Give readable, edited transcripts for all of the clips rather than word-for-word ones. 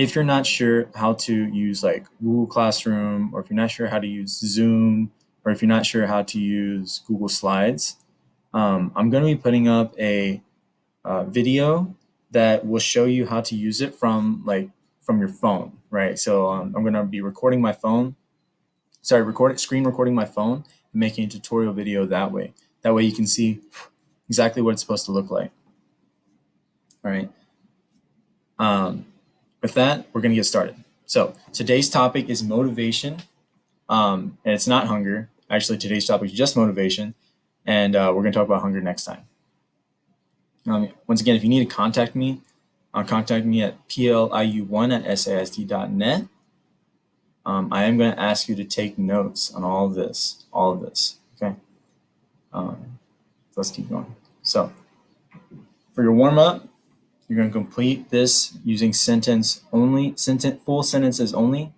if you're not sure how to use like Google Classroom, or if you're not sure how to use Zoom, or if you're not sure how to use Google Slides, I'm going to be putting up a video that will show you how to use it from your phone, right? So I'm going to be recording my phone, sorry, screen recording my phone and making a tutorial video that way. That way you can see exactly what it's supposed to look like. All right. Um, with that, we're going to get started. So today's topic is motivation, and it's not hunger. Actually, today's topic is just motivation, and we're going to talk about hunger next time. Once again, if you need to contact me at pliu1@sasd.net. I am going to ask you to take notes on all of this, okay? Let's keep going. So for your warm-up, you're going to complete this using full sentences only.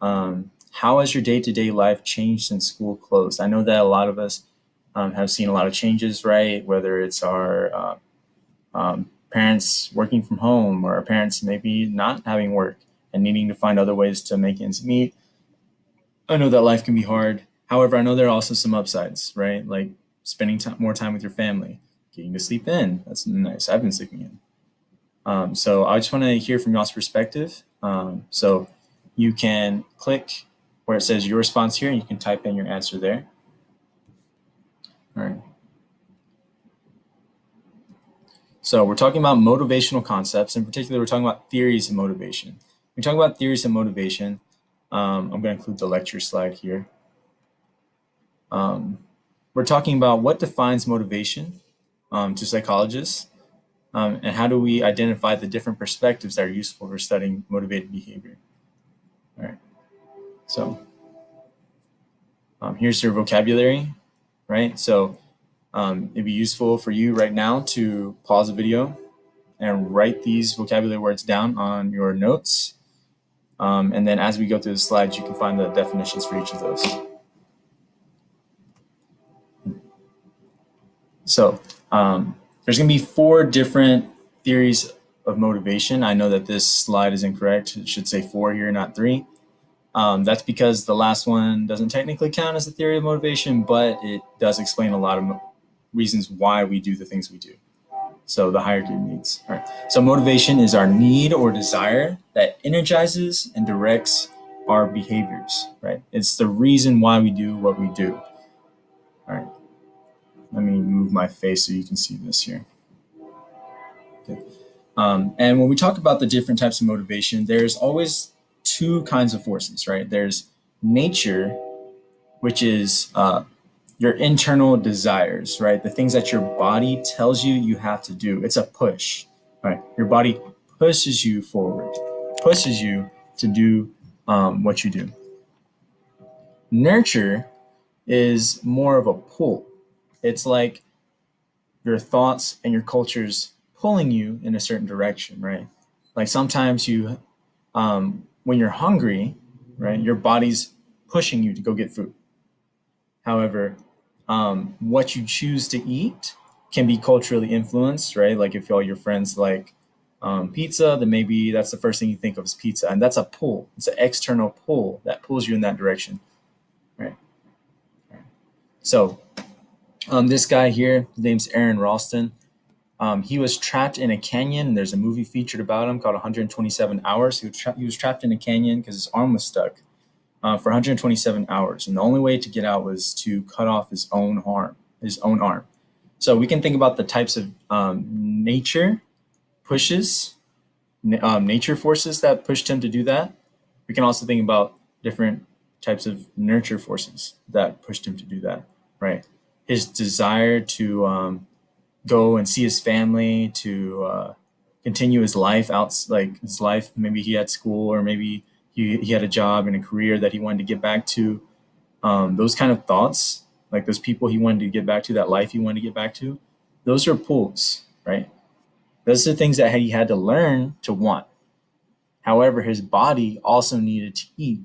How has your day-to-day life changed since school closed? I know that a lot of us have seen a lot of changes, right? Whether it's our parents working from home, or our parents maybe not having work and needing to find other ways to make ends meet. I know that life can be hard. However, I know there are also some upsides, right? Like spending more time with your family, getting to sleep in. That's nice. I've been sleeping in. So I just want to hear from y'all's perspective. So you can click where it says your response here, and you can type in your answer there. All right. So we're talking about motivational concepts. In particular, we're talking about theories of motivation. When we talk about theories of motivation, I'm going to include the lecture slide here. We're talking about what defines motivation to psychologists, and how do we identify the different perspectives that are useful for studying motivated behavior. All right. So here's your vocabulary, right? So it'd be useful for you right now to pause the video and write these vocabulary words down on your notes. And then as we go through the slides, you can find the definitions for each of those. So there's going to be 4 different theories of motivation. I know that this slide is incorrect. It should say 4 here, not 3. That's because the last one doesn't technically count as a theory of motivation, but it does explain a lot of reasons why we do the things we do. So the hierarchy of needs. All right. So motivation is our need or desire that energizes and directs our behaviors, right? It's the reason why we do what we do. All right. Let me move my face so you can see this here. Okay. And when we talk about the different types of motivation, there's always 2 kinds of forces, right? There's nature, which is your internal desires, right? The things that your body tells you you have to do. It's a push, right? Your body pushes you forward, pushes you to do what you do. Nurture is more of a pull. It's like your thoughts and your cultures pulling you in a certain direction, right? Like sometimes when you're hungry, right, your body's pushing you to go get food. However, what you choose to eat can be culturally influenced, right? Like if all your friends like pizza, then maybe that's the first thing you think of is pizza, and that's a pull. It's an external pull that pulls you in that direction, right? So this guy here, his name's Aaron Ralston. He was trapped in a canyon. There's a movie featured about him called 127 Hours. He was trapped in a canyon because his arm was stuck for 127 hours, and the only way to get out was to cut off his own arm. So we can think about the types of nature pushes, nature forces that pushed him to do that. We can also think about different types of nurture forces that pushed him to do that, right? His desire to go and see his family, to continue his life maybe he had school, or maybe he had a job and a career that he wanted to get back to. Those kind of thoughts, like those people he wanted to get back to, that life he wanted to get back to, those are pulls, right? Those are things that he had to learn to want. However, his body also needed to eat,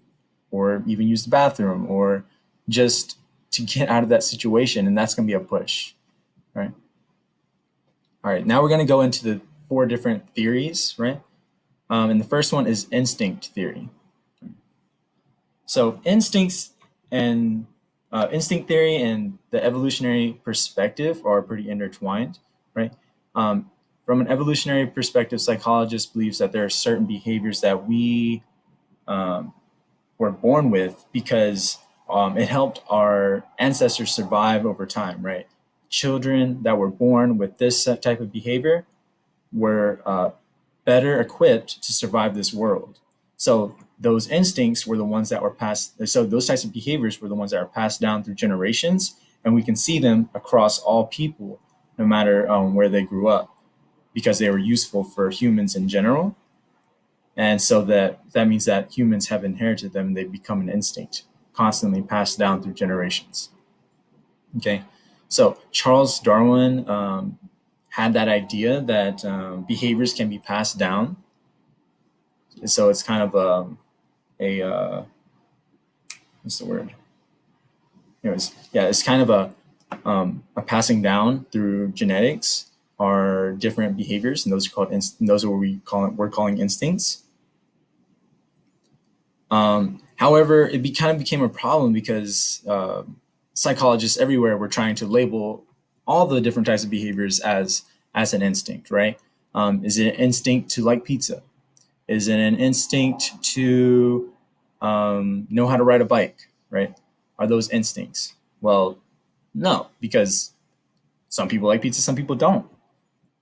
or even use the bathroom, or just to get out of that situation, and that's going to be a push, right? All right, now we're going to go into the 4 different theories, right? And the first one is instinct theory. So and instinct theory and the evolutionary perspective are pretty intertwined, right? Um, from an evolutionary perspective, psychologists believes that there are certain behaviors that we um, were born with because it helped our ancestors survive over time, right? Children that were born with this type of behavior were better equipped to survive this world. So those instincts were the ones that were passed. So those types of behaviors were the ones that are passed down through generations, and we can see them across all people, no matter where they grew up, because they were useful for humans in general. And so that means that humans have inherited them. They become an instinct, constantly passed down through generations. Okay, so Charles Darwin had that idea that behaviors can be passed down. So it's kind of a what's the word? Anyways, yeah, it's kind of a passing down through genetics are different behaviors, and those are called those are what we're calling instincts. However, kind of became a problem because psychologists everywhere were trying to label all the different types of behaviors as an instinct, right? Is it an instinct to like pizza? Is it an instinct to know how to ride a bike, right? Are those instincts? Well, no, because some people like pizza, some people don't.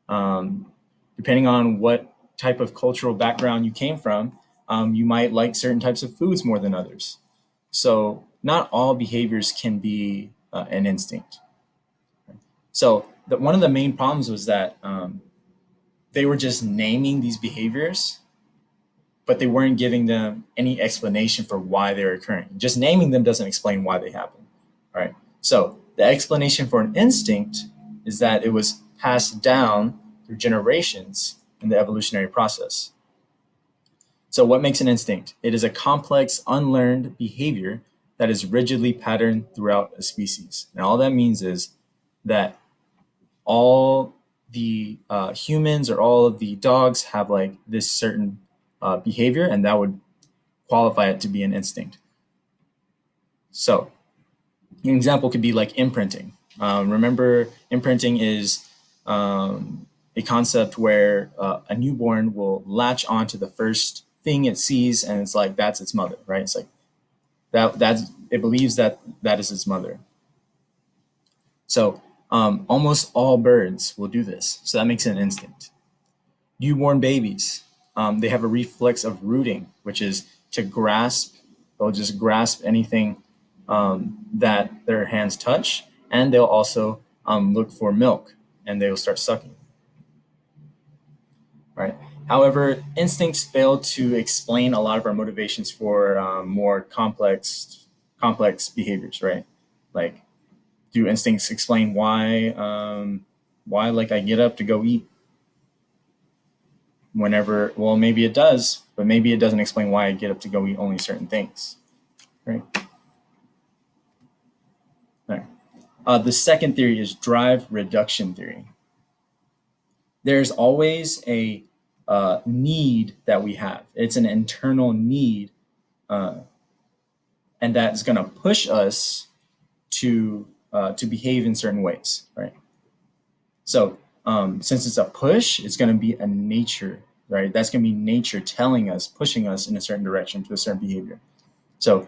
Um, Depending on what type of cultural background you came from, you might like certain types of foods more than others. So, not all behaviors can be an instinct. So, one of the main problems was that they were just naming these behaviors, but they weren't giving them any explanation for why they're occurring. Just naming them doesn't explain why they happen. All right. So the explanation for an instinct is that it was passed down through generations in the evolutionary process. So what makes an instinct? It is a complex, unlearned behavior that is rigidly patterned throughout a species. And all that means is that all the humans or all of the dogs have like this certain behavior, and that would qualify it to be an instinct. So, an example could be like imprinting. Remember, imprinting is a concept where a newborn will latch onto the first thing it sees, and it's like that's its mother, right? It's like that's it believes that that is its mother. So, almost all birds will do this. So that makes it an instinct. Newborn babies, they have a reflex of rooting, which is to grasp. They'll just grasp anything that their hands touch, and they'll also look for milk, and they will start sucking. Right. However, instincts fail to explain a lot of our motivations for more complex behaviors. Right. Like, do instincts explain why like I get up to go eat whenever? Well, maybe it does, but maybe it doesn't explain why I get up to go eat only certain things. Right. All right. The second theory is drive reduction theory. There's always a need that we have. It's an internal need, uh, and that's going to push us to behave in certain ways, right? So since it's a push, it's going to be a nature, right? That's going to be nature telling us, pushing us in a certain direction to a certain behavior. So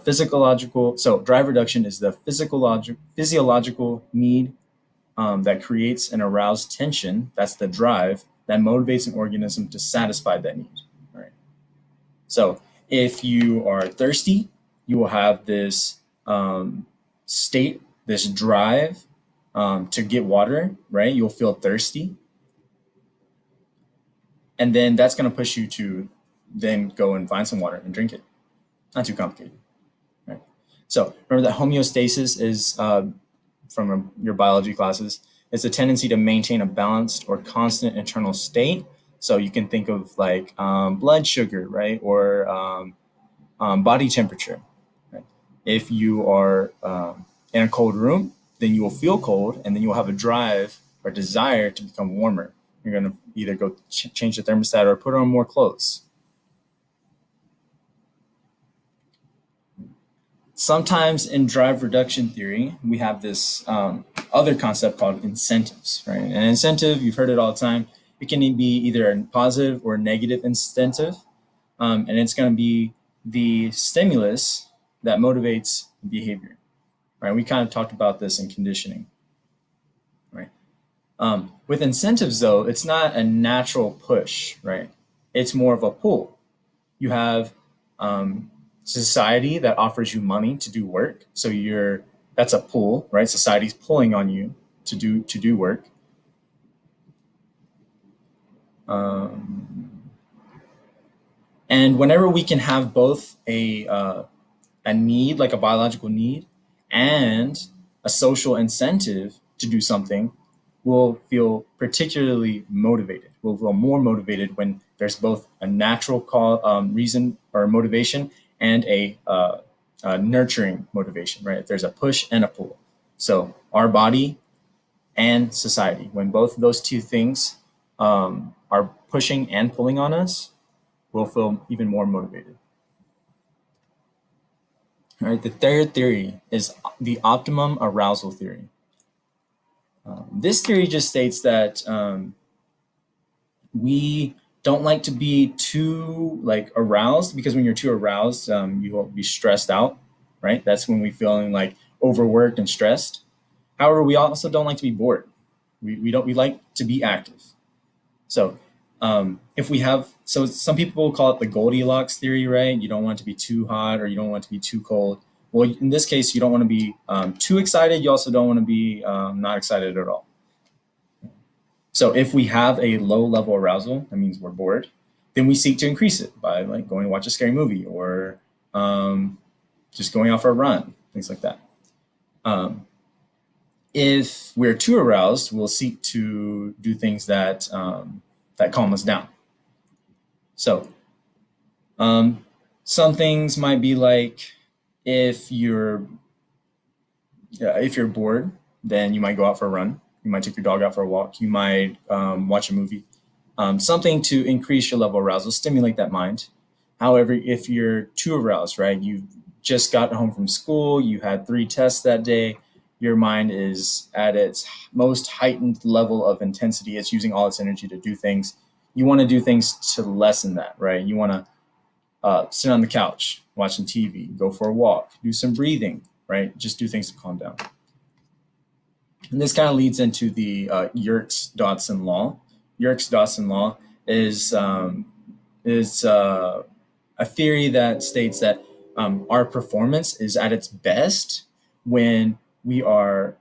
physiological. So drive reduction is the physiological need that creates and aroused tension. That's the drive that motivates an organism to satisfy that need. Right. So if you are thirsty, you will have this state, this drive to get water. Right. You'll feel thirsty, and then that's going to push you to then go and find some water and drink it. Not too complicated. Right. So remember that homeostasis is from your biology classes. It's a tendency to maintain a balanced or constant internal state. So you can think of like blood sugar, right, or body temperature. Right? If you are in a cold room, then you will feel cold, and then you will have a drive or desire to become warmer. You're going to either go change the thermostat or put on more clothes. Sometimes in drive reduction theory, we have this other concept called incentives, right? An incentive, you've heard it all the time. It can be either a positive or negative incentive, and it's going to be the stimulus that motivates behavior, right? We kind of talked about this in conditioning, right? With incentives, though, it's not a natural push, right? It's more of a pull. You have society that offers you money to do work, so that's a pull, right? Society's pulling on you to do work. Um, and whenever we can have both a need, like a biological need, and a social incentive to do something, we'll feel particularly motivated. We'll feel more motivated when there's both a natural reason or motivation and a nurturing motivation, right? There's a push and a pull. So our body and society, when both of those two things are pushing and pulling on us, we'll feel even more motivated. All right, the third theory is the optimum arousal theory. This theory just states that we don't like to be too like aroused, because when you're too aroused, you will be stressed out, right? That's when we feeling like overworked and stressed. However, we also don't like to be bored. We like to be active. So if we have, so some people call it the Goldilocks theory, right? You don't want it to be too hot or you don't want it to be too cold. Well, in this case, you don't want to be too excited. You also don't want to be not excited at all. So if we have a low level arousal, that means we're bored, then we seek to increase it by like going to watch a scary movie or um, just going out for a run, things like that. Um, if we're too aroused, we'll seek to do things that calm us down. So um, some things might be like if you're if you're bored, then you might go out for a run. You might take your dog out for a walk. You might watch a movie. Something to increase your level of arousal, stimulate that mind. However, if you're too aroused, right, you've just gotten home from school, you had 3 tests that day, your mind is at its most heightened level of intensity. It's using all its energy to do things. You want to do things to lessen that, right? You want to sit on the couch, watching TV, go for a walk, do some breathing, right? Just do things to calm down. And this kind of leads into the Yerkes-Dodson law. Yerkes-Dodson law is a theory that states that our performance is at its best when we are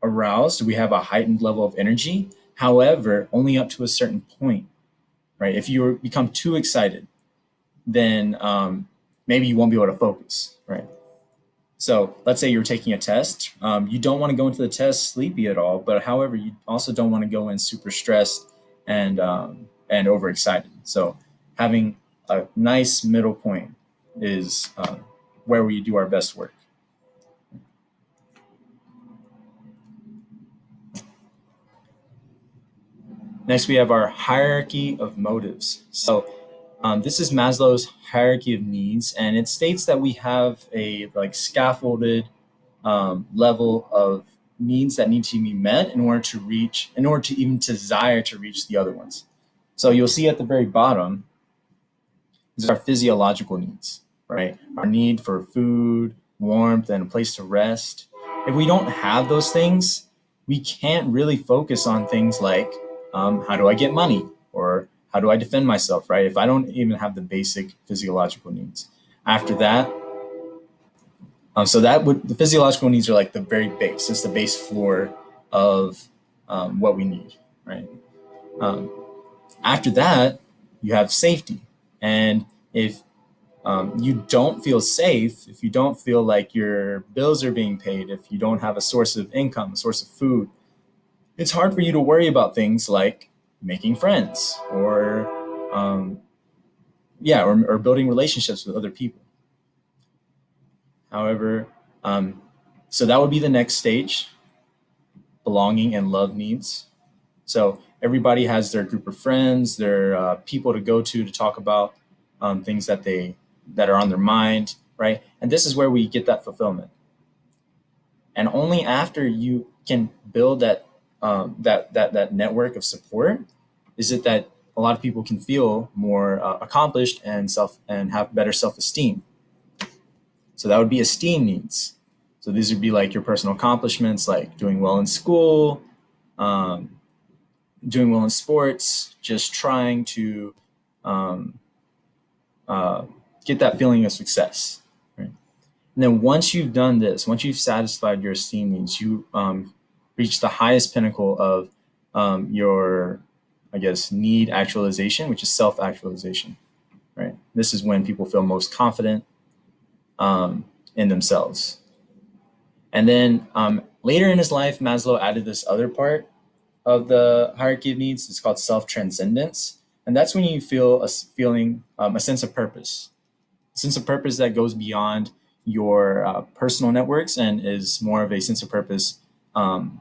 aroused. We have a heightened level of energy. However, only up to a certain point, right? If you become too excited, then maybe you won't be able to focus, right? So let's say you're taking a test. You don't want to go into the test sleepy at all, but however, you also don't want to go in super stressed and overexcited. So having a nice middle point is where we do our best work. Next, we have our hierarchy of motives. So this is Maslow's hierarchy of needs, and it states that we have a like scaffolded level of needs that need to be met in order to even desire to reach the other ones. So you'll see at the very bottom is our physiological needs, right? Our need for food, warmth, and a place to rest. If we don't have those things, we can't really focus on things like how do I get money or how do I defend myself, right? If I don't even have the basic physiological needs. After that, so that would the physiological needs are like the very base. It's the base floor of what we need, right? Um, After that, you have safety, and if you don't feel safe, if you don't feel like your bills are being paid, if you don't have a source of income, a source of food, it's hard for you to worry about things like making friends or or building relationships with other people. However, so that would be the next stage, belonging and love needs. So everybody has their group of friends, their people to go to talk about things that are on their mind, right? And this is where we get that fulfillment. And only after you can build that network of support is it that a lot of people can feel more accomplished and have better self esteem. So that would be esteem needs. So these would be like your personal accomplishments, like doing well in school, um, doing well in sports, just trying to um, uh, get that feeling of success. Right? And then once you've done this, once you've satisfied your esteem needs, you reach the highest pinnacle of your, I guess, need actualization, which is self actualization. Right. This is when people feel most confident in themselves. And then later in his life, Maslow added this other part of the hierarchy of needs. It's called self transcendence, and that's when you feel a sense of purpose, a sense of purpose that goes beyond your personal networks and is more of a sense of purpose um,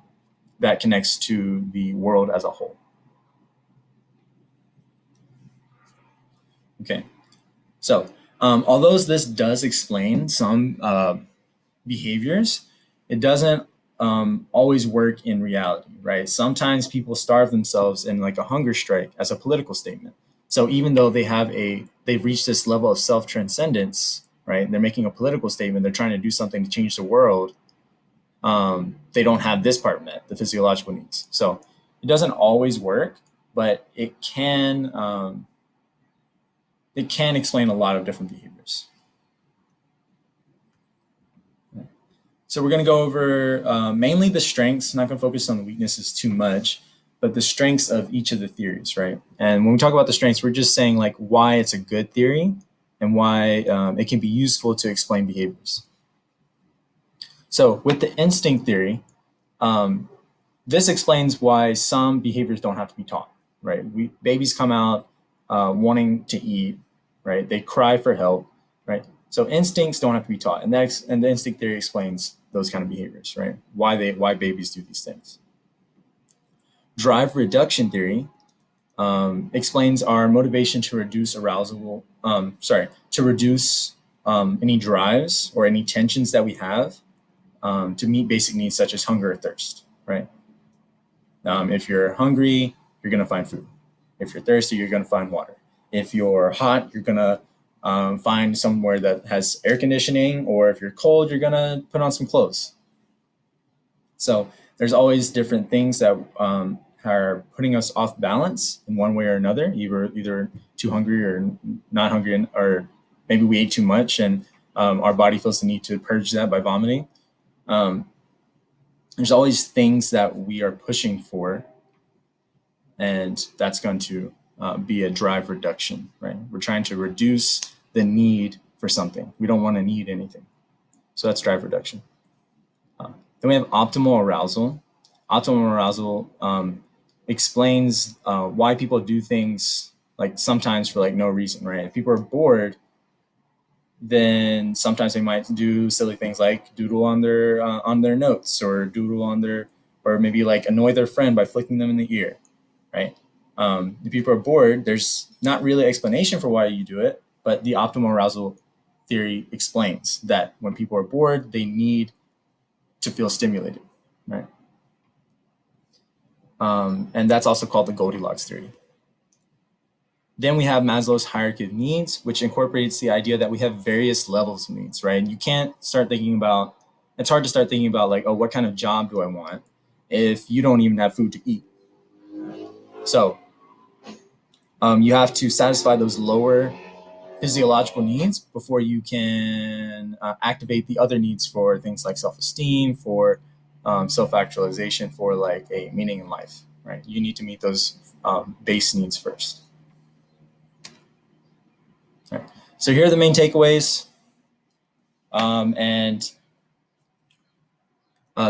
that connects to the world as a whole. Okay, so although this does explain some behaviors, it doesn't always work in reality, right? Sometimes people starve themselves in like a hunger strike as a political statement. So even though they've reached this level of self transcendence, right? They're making a political statement. They're trying to do something to change the world. They don't have this part met, the physiological needs. So it doesn't always work, but it can explain a lot of different behaviors. So we're going to go over mainly the strengths. Not going to focus on the weaknesses too much, but the strengths of each of the theories, right? And when we talk about the strengths, we're just saying like why it's a good theory and why it can be useful to explain behaviors. So with the instinct theory, um, this explains why some behaviors don't have to be taught, right? Babies come out wanting to eat, right? They cry for help, right? So instincts don't have to be taught, and the instinct theory explains those kind of behaviors, right? Why babies do these things. Drive reduction theory explains our motivation to reduce arousal. To reduce any drives or any tensions that we have to meet basic needs such as hunger or thirst, right? If you're hungry, you're going to find food. If you're thirsty, you're going to find water. If you're hot, you're going to find somewhere that has air conditioning, or if you're cold, you're going to put on some clothes. So there's always different things that are putting us off balance in one way or another, either too hungry or not hungry, or maybe we ate too much and our body feels the need to purge that by vomiting. Um, there's always things that we are pushing for, and that's going to be a drive reduction, right? We're trying to reduce the need for something. We don't want to need anything. So that's drive reduction. Then we have optimal arousal. Optimal arousal explains why people do things like sometimes for like no reason, right? If people are bored, then sometimes they might do silly things like doodle on their notes, or doodle on their, or maybe like annoy their friend by flicking them in the ear, right? If people are bored, there's not really explanation for why you do it, but the optimal arousal theory explains that when people are bored, they need to feel stimulated, right? And that's also called the Goldilocks theory. Then we have Maslow's hierarchy of needs, which incorporates the idea that we have various levels of needs, right? And you can't start thinking about, it's hard to start thinking about like, oh, what kind of job do I want if you don't even have food to eat? So you have to satisfy those lower physiological needs before you can activate the other needs for things like self-esteem, for self-actualization, for like a meaning in life, right? You need to meet those base needs first. All right. So here are the main takeaways. And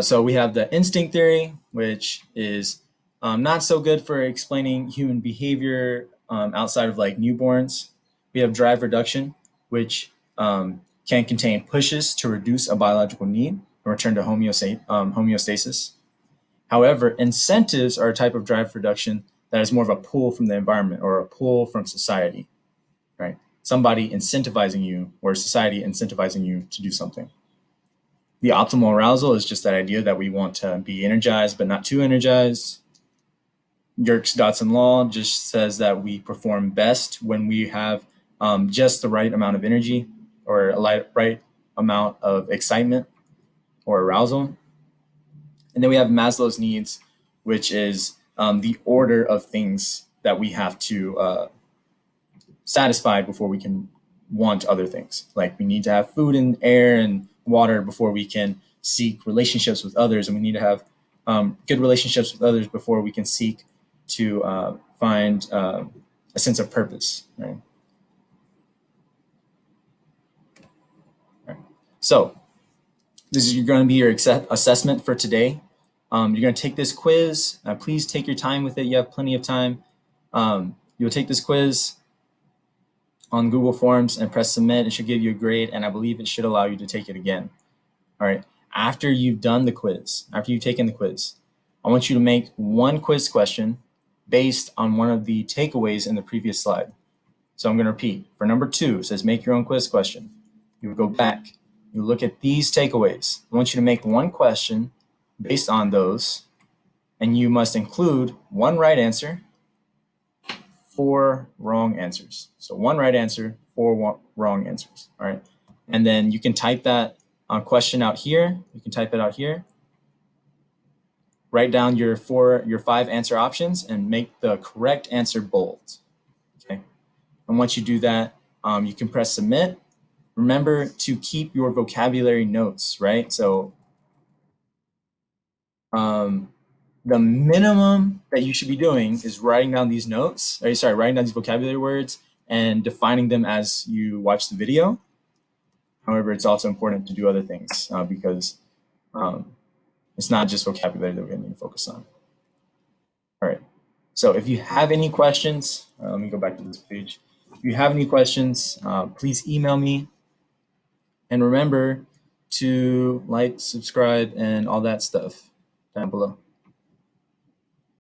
so we have the instinct theory, which is not so good for explaining human behavior outside of like newborns. We have drive reduction, which can contain pushes to reduce a biological need and return to homeostasis. However, incentives are a type of drive reduction that is more of a pull from the environment or a pull from society, right? Somebody incentivizing you or society incentivizing you to do something. The optimal arousal is just that idea that we want to be energized but not too energized. Yerkes Dodson law just says that we perform best when we have just the right amount of energy or a right amount of excitement or arousal. And then we have Maslow's needs, which is the order of things that we have to satisfy before we can want other things. Like we need to have food and air and water before we can seek relationships with others, and we need to have good relationships with others before we can seek to find a sense of purpose. Right? Right. So this is going to be your assessment for today. You're going to take this quiz. Please take your time with it. You have plenty of time. You'll take this quiz on Google Forms and press submit. It should give you a grade, and I believe it should allow you to take it again. All right. After you've done the quiz, after you've taken the quiz, I want you to make one quiz question based on one of the takeaways in the previous slide. So I'm going to repeat. For number 2, it says make your own quiz question. You go back. You look at these takeaways. I want you to make one question based on those, and you must include one right answer, 4 wrong answers. So one right answer, 4 wrong answers. All right. And then you can type that question out here. You can type it out here. Write down your 5 answer options and make the correct answer bold. Okay. And once you do that, you can press submit. Remember to keep your vocabulary notes, right? So the minimum that you should be doing is writing down these notes, writing down these vocabulary words and defining them as you watch the video. However, it's also important to do other things because it's not just vocabulary that we're going to need to focus on. All right. So if you have any questions, let me go back to this page. If you have any questions, please email me. And remember to like, subscribe, and all that stuff down below.